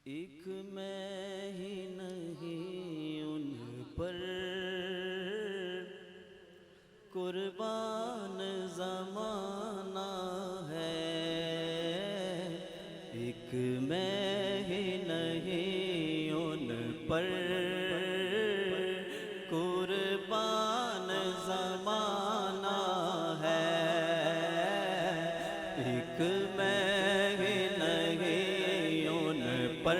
ایک میں ہی نہیں ان پر قربان زمانہ ہے، ایک میں ہی نہیں ان پر قربان زمانہ ہے، ایک میں ہی نہیں ان پر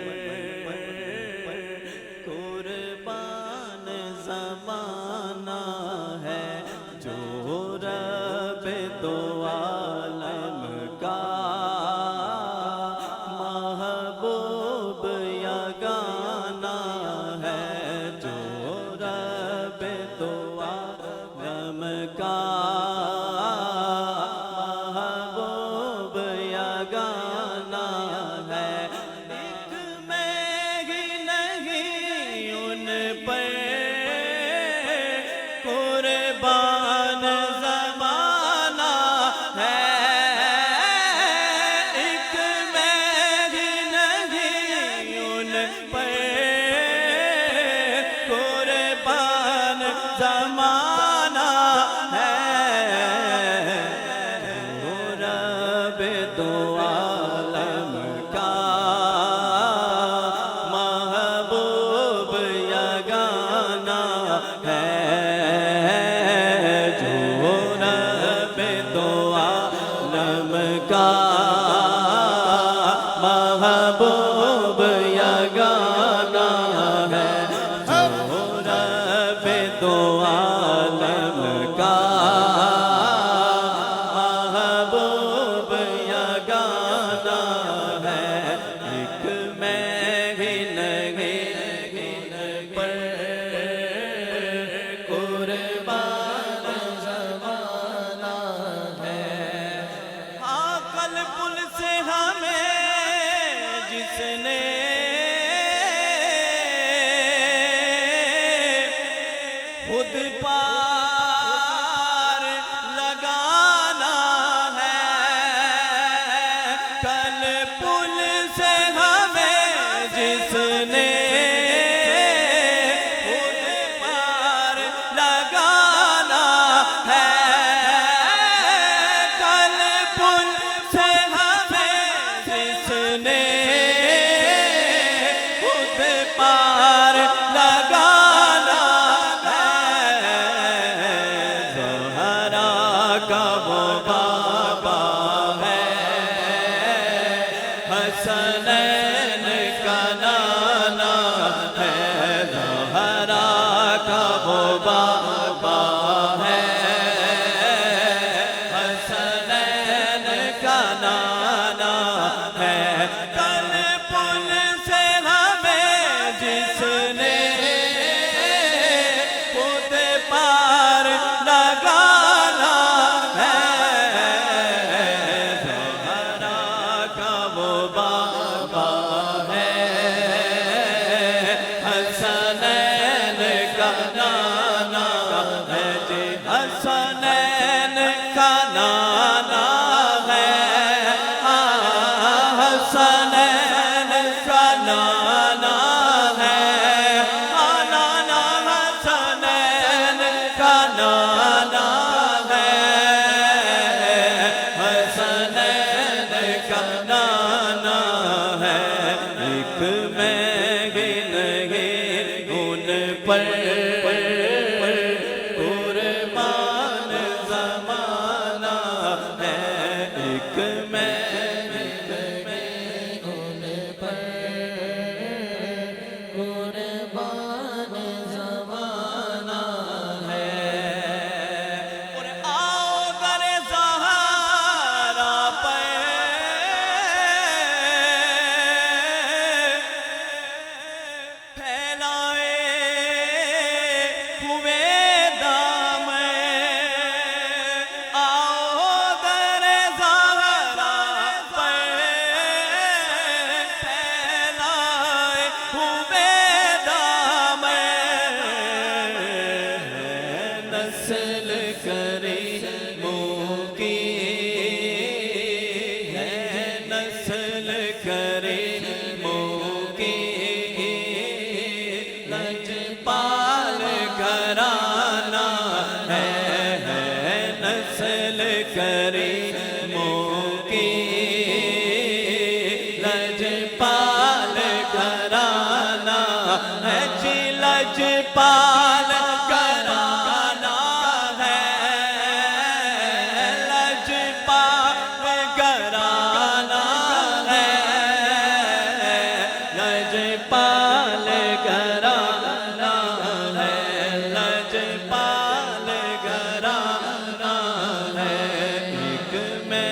قربان زمانہ ہے، جو رب دو عالم کا محبوب یگانہ ہے، جو رب دو عالم کا محبوب یگانہ ہے، ایک میں ہی نہیں ان پر قربان زمانہ ہے، ایک میں ہی نہیں ان پر قربان زمانہ ہے، جو رب دو عالم کا محبوب یگانہ ہے، جو رب دو عالم کا محبوب یگانہ ہے، جو رب دو عالم کا محبوب یگانہ ہے، ایک میں ہی نہیں پر قربان زمانہ ہے، عقل پل سے ہمیں جس نے خود پار لگانا ہے، کل پل سے ہمیں جس نے خود پار لگانا ہے، کل پل سے ہمیں جس نے خود پار لگانا ہے، زہرا کا وہ بابا ہے، حسنین کا نانا ہے، زہرا کا وہ بابا ہے، حسنین کا نانا ہے، کل پل سے ہمیں جس نے خود پار لگانا ہے، زہرا کا وہ بابا ہے، حسنین کا نانا ہے، جی حسنین کا نانا ہے، حسنین کا نانا ہے، نانا حسنین کا نانا ہے، حسنین کا نانا ہے، ایک میں ہی نہیں ان پر قربان زمانہ ہے، ایک میں ان پر قربان زمانہ ہے، اور آؤ در زہرا پہ لجپال گھرانہ ہے لجپال گھرانہ ہے لجپال گھرانہ ہے لجپال گھرانہ ہے ایک میں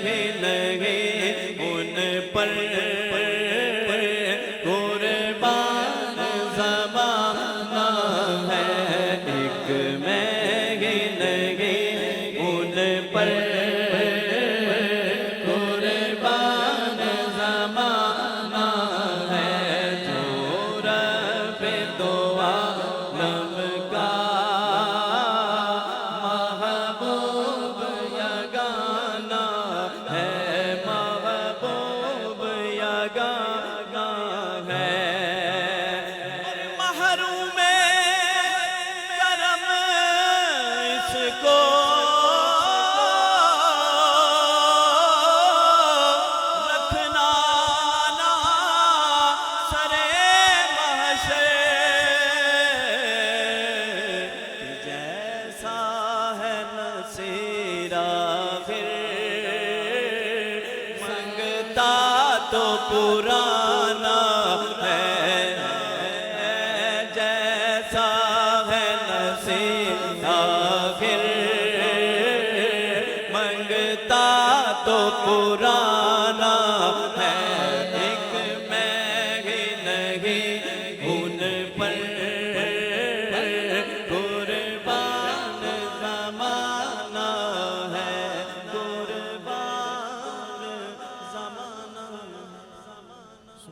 ہی نہیں ان پر قربان زمانہ ہے ایک میں ہی نہیں ان پر قربان زمانہ ہے جو رب دو عالم کا محبوب یگانہ ہے محبوب یگانہ ہے محروم کرم اس کو رکھنا نا سرے محشر جیسا ہے نصیرہ پھر منگتا تو پرانا